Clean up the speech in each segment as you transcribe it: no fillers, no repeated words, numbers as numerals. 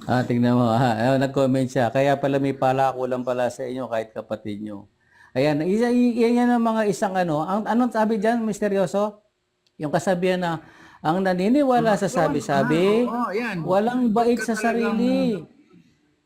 Tingnan mo. Nag-comment siya. Kaya pala may palakulan pala sa inyo kahit kapatid nyo. Ayan, yan ang mga isang ano. Anong sabi dyan, misteryoso? Yung kasabihan na, ang naniniwala sa Yun, sabi-sabi, oo, yan. walang Ba't bait ka sa talagang, sarili.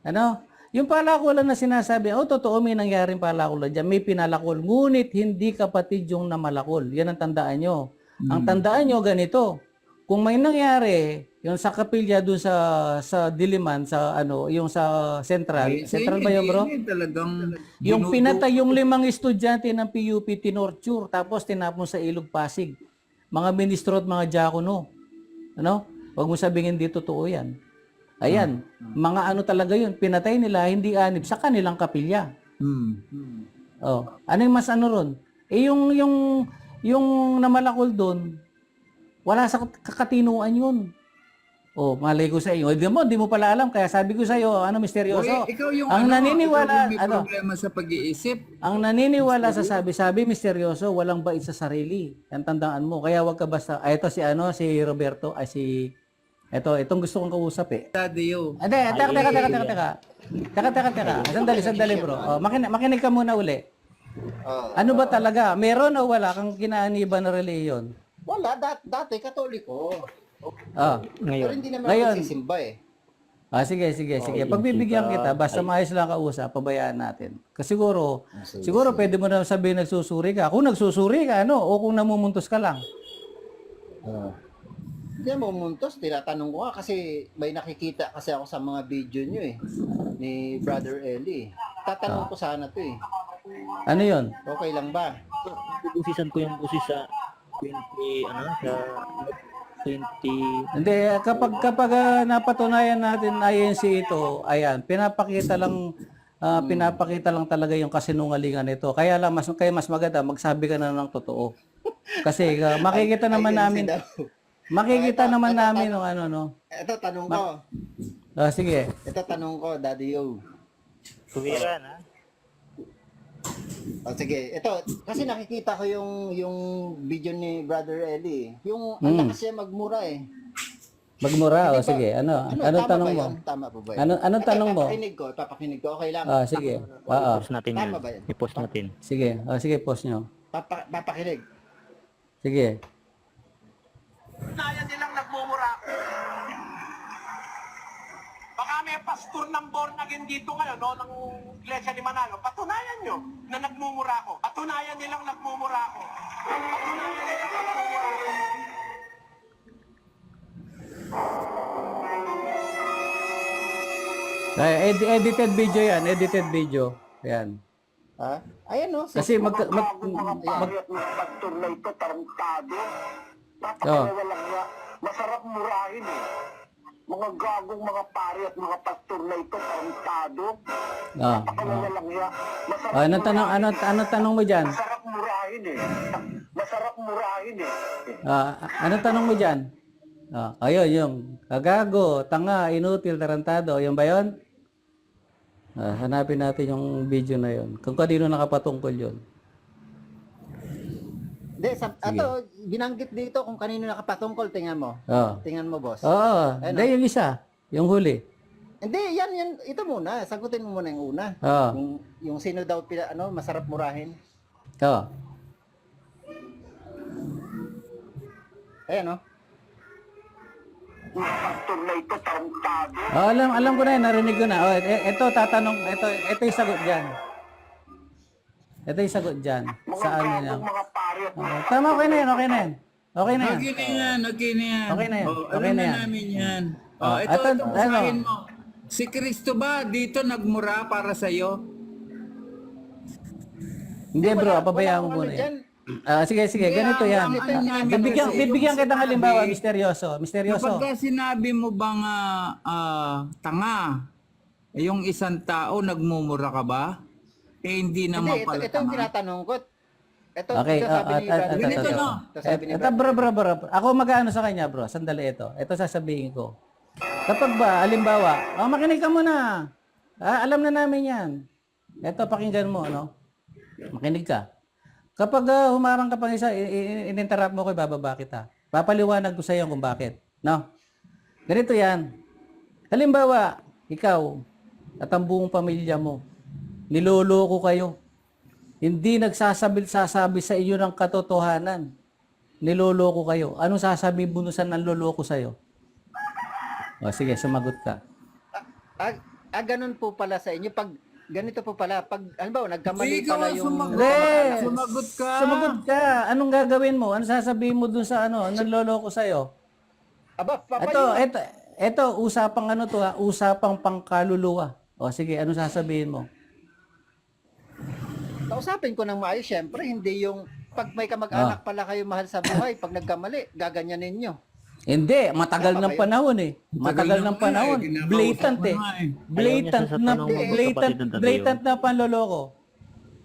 Ano? Yung palakulan na sinasabi, totoo may nangyaring palakulan dyan. May pinalakol. Ngunit hindi kapatid yung namalakol. Yan ang tandaan nyo. Ang tandaan nyo ganito. Kung may nangyari, yung sa kapilya doon sa Diliman, sa ano, yung sa Central. Central ba yun, bro? Talagang Yung pinatay yung 5 estudyante ng PUP, tinorture, tapos tinapon sa Ilog Pasig. Mga ministro at mga diakono. Ano? Huwag mo sabihin hindi totoo yan. Ayan, mga ano talaga yun, pinatay nila, hindi anib, sa kanilang kapilya. Oh, ano yung mas ano ron? Yung namalakol doon, wala sa kakatinuan yun. Oh, malay ko sa iyo. Hindi mo pala alam, kaya sabi ko sa iyo, ano misteryoso. ikaw yung Ang naniniwala, ikaw yung may problema sa pag-iisip. ang naniniwala sa sabi-sabi, misteryoso, walang bait sa sarili. Yan tandaan mo. Kaya wag ka basta, ito si si Roberto, itong gusto kong kausap eh. Daddy, yo. Hindi, teka. Sandali bro. Makinig ka muna uli. Ano ba talaga? Meron o wala kang kinaaniban na reliyon? Wala, dati katoliko. Ngayon. Pero hindi naman ako nagsisimba eh. Sige. Pagbibigyan kita, basta maayos lang kausap, pabayaan natin. Kasi siguro pwede mo na sabihin nagsusuri ka. Kung nagsusuri ka, o kung namumuntos ka lang. Hindi mo muntos, tinatanong ko nga kasi may nakikita kasi ako sa mga video nyo eh. Ni Brother Eli. Tatanong ko sana to eh. Ano yon? Okay lang ba? Busisan ko yung busis sa 20, sa 20... Hindi, kapag napatunayan natin INC ito, ayan, pinapakita lang talaga yung kasinungalingan nito. Kaya mas maganda magsabi ka na ng totoo. Kasi makikita naman namin ng ano no. Ito tanong ko. Sige. Ito tanong ko, Daddy Yo. Tuwiran, ha? Sige, ito kasi nakikita ko yung video ni Brother Eli. Yung ang lakas niya magmura eh. Magmura sige. Anong tanong mo? Tama po ba yan? Anong tanong mo? Papakinig ko. Okay lang. Sige. I-post natin yan. Tama ba yan? I-post natin. Sige. Sige, post nyo. Papakinig. Sige. Patunayan nilang nagmumura. Baka may pastor ng born again dito ngayon, ng Iglesia ni Manalo. Patunayan nyo na nagmumura ako. Patunayan nilang nagmumura ako. Patunayan nilang nagmumura ako. Edited video yan. Edited video. Ayan. Ha? Ayan no. Kasi Mga pastor na ito, tarantado. Napakawalang nga. Masarap murahin eh. Mga gagong mga pari at mga pastor na ito, tarantado. Napakawalang nga. Anong tanong mo dyan? Masarap murahin eh. Masarap murahin eh. Anong tanong mo dyan? Ayun, yung kagago, tanga, inutil, tarantado. Yung ba yun? Hanapin natin yung video na yun. Kung kanino nakapatungkol yun. Hindi, binanggit dito kung kanino nakapatungkol, tingnan mo. Tingnan mo, boss. Hindi, yung isa. Yung huli. Hindi, yan, ito muna. Sagutin mo muna yung una. Yung sino daw, masarap murahin. Ayan, no? Mga pastor na ito, tarantado. Alam ko na yun, narinig ko na. Ito yung sagot dyan. Ito yung sagot dyan. Mga Saan gagong niya? mga pari at mga Tama, okay na yan. Okay na yan. Okay na yan. Okay na yan. Alam na namin yan. Ito, basahin mo. Si Kristo ba dito nagmura para sa'yo? Hindi bro, pabayaan mo muna yan. Sige, ganito yan. Bibigyan kita ng halimbawa, misteryoso. Kapag sinabi mo bang tanga, yung isang tao nagmumura ka ba? Hindi naman pala Ito yung tanga. tinatanong ko. Ito, Okay, sabi ni bro. Ako mag-ano sa kanya, bro. Sandali ito. Ito sasabihin ko. Kapag ba, halimbawa, makinig ka muna. Alam na namin yan. Ito, pakinggan mo, Makinig ka. Kapag humarang ka pang isa, in-interrupt mo ko, bababa kita. Papaliwanag ko sa iyo kung bakit. Ganito yan. Halimbawa, ikaw, at ang buong pamilya mo, niloloko kayo. Hindi sasabi sa iyo ng katotohanan. Niloloko kayo. Anong sasabi mo sa nanloloko sa'yo? O sige, sumagot ka. Ganun po pala sa inyo. Pag ganito po pala, pag halimbawa nagkamali Ikaw pala ang yung sumagot ka. Sumagot ka. Anong gagawin mo? Ano sasabihin mo dun sa nanloloko sa'yo? aba, papa, Ito, usapang usapang pangkaluluwa. O sige, ano sasabihin mo? kausapin ko ng maayos, syempre, hindi yung pag may kamag-anak pala kayo mahal sa buhay, pag nagkamali, gaganyanin nyo. Hindi, matagal ng panahon eh. Matagal ng panahon. Blatant eh. Blatant na blatant na panloloko.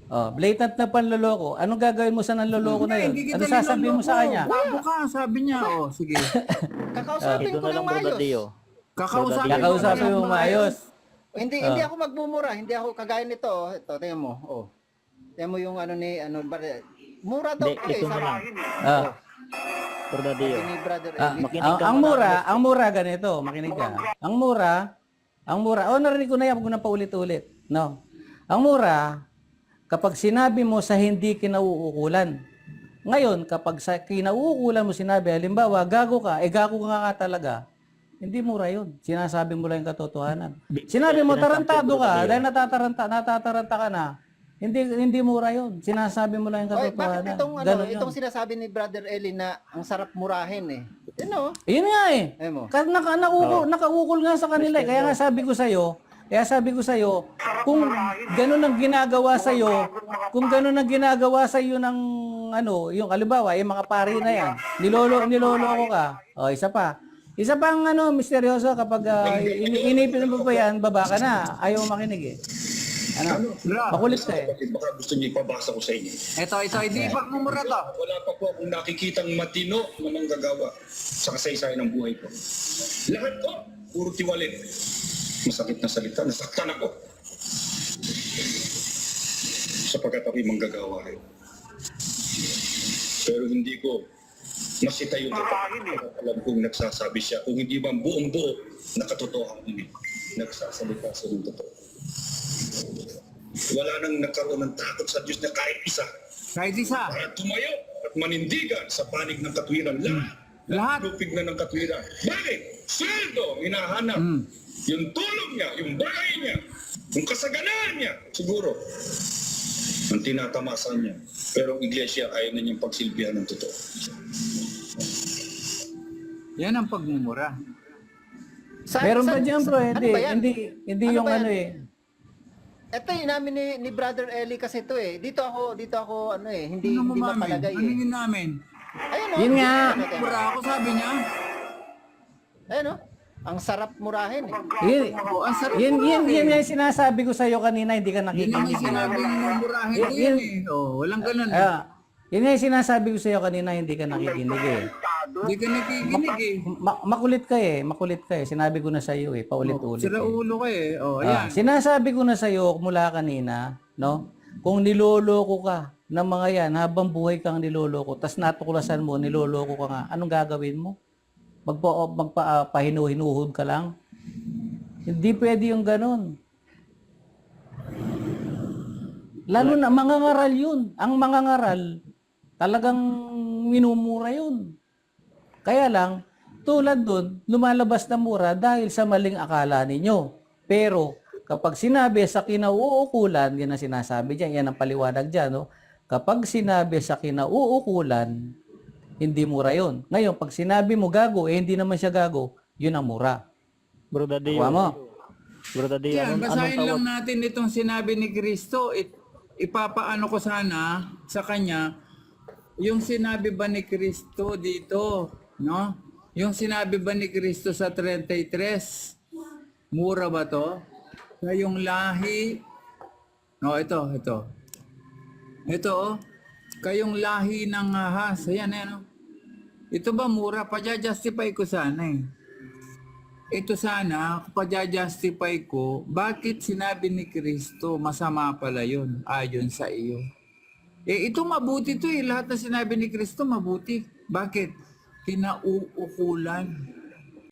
Oh, blatant na panloloko. Anong gagawin mo sa nanloloko na yun? Hindi kita Ano sasabihin mo sa kanya? Bago ka, sabi niya. Oh, sige. Kakausapin Ito ko na ng lang, Bro maayos. Daddy, Kakausapin mo maayos. Hindi ako magmumura, hindi ako kagaya nito. Ito, tingnan mo. Oh. Tingnan mo yung mura daw Hindi, ko eh. ito na lang. Ah. Bro Daddy, Sabi ni Brother Ah, Eli. Makinig ka ang mura ganito, makinig ka. Ang mura, narinig ko na yan, huwag ko na paulit-ulit. No. Ang mura, kapag sinabi mo sa hindi kinauukulan. Ngayon, kapag sa kinauukulan mo sinabi, halimbawa, gago ka nga talaga, hindi mura yun. Sinasabi mo lang yung katotohanan. Sinabi mo, tarantado ka, dahil natataranta ka na, hindi mura yun. Sinasabi mo lang yung Oy, katotohanan. bakit Ganun yun. itong sinasabi ni Brother Eli na ang sarap murahin eh. Yun nga eh. Ayun mo. Kasi nakaukol nga sa kanila eh. Kaya sabi ko sa iyo, kung ganun ang ginagawa sa iyo, ng yung halimbawa, yung mga pari na yan, niloloko ka. O, isa pa. Isa pang misteryoso kapag inipin mo pa yan, baba ka na. Ayaw makinig eh. Makulit ka eh. Baka gusto niyo ipabasa ko sa inyo. Ito, hindi pagmumura to. Wala pa po akong nakikitang matino na manggagawa sa kasaysayan ng buhay ko. Lahat ko, puro tiwalit. Masakit na salita, nasaktan ako. Sapagkat ako'y manggagawa rin. Pero hindi ko masita yung alam kong nagsasabi siya. Kung hindi ba buong buo na katotohanan niya, nagsasalita sa yung totoo. Wala nang nagkaroon ng takot sa Diyos na kahit isa. Kahit isa. Kaya tumayo at manindigan sa panig ng katwiran. Lahat lupig na ng katwiran. Bakit? Sweldo, hinahanap. Yung tulong niya, yung bahay niya, yung kasaganaan niya, siguro, ang tinatamasan niya. Pero ang iglesia ayaw na niyang pagsilbihan ng totoo. Yan ang pagmumura. Meron pa dyan bro, hindi yung Ano ba yan? eh. Ito yung namin ni Brother Eli kasi ito eh. Dito ako hindi Ano hindi mamin? mapalagay Ano eh. yun namin? Ayun Yun nga. Mura ako, sabi niya. Ayun ang sarap murahin eh. Ang sarap Yun murahin. nga yung sinasabi ko sa iyo kanina, hindi ka Yun ang nakikinig. sinabi ng mumurahin ko yun eh. Oh, walang ganun eh. Yun nga yung sinasabi ko sa iyo kanina, hindi ka nakikinig eh. Hindi ka nakikinig eh. Makulit ka eh. Sinabi ko na sa iyo eh, paulit-ulit. Sira Eh. ulo ka eh. Oh, ayan. Sinasabi ko na sa iyo mula kanina, no? Kung niloloko ka ng mga yan, habang buhay kang niloloko, tas natuklasan mo, niloloko ka nga, anong gagawin mo? Magpahinuhod ka lang? Hindi pwede yung ganun. Lalo na, mangangaral yun. Ang mangangaral, talagang minumura yun. Kaya lang, tulad dun, lumalabas na mura dahil sa maling akala ninyo. Pero, kapag sinabi sa kinauukulan, yan ang sinasabi dyan, yan ang paliwanag dyan, no? Kapag sinabi sa kinauukulan, hindi mura yun. Ngayon, pag sinabi mo gago, hindi naman siya gago, yun ang mura. Bro Daddy, Kuha mo. Bro Daddy, Yan, anong basahin tawag? lang natin itong sinabi ni Kristo. Ipapaano ko sana sa kanya yung sinabi ba ni Kristo dito, no? Yung sinabi ba ni Kristo sa 33, mura ba to? Kayong lahi, no, ito. Ito, oh, kayong lahi ng ahas. Ayan, oh. Ito ba mura? Paja-justify ko sana eh. Ito sana, paja-justify ko, bakit sinabi ni Kristo, masama pala yun, ayon sa iyo. Ito mabuti to eh. Lahat na sinabi ni Kristo, mabuti. Bakit? Kinauukulan.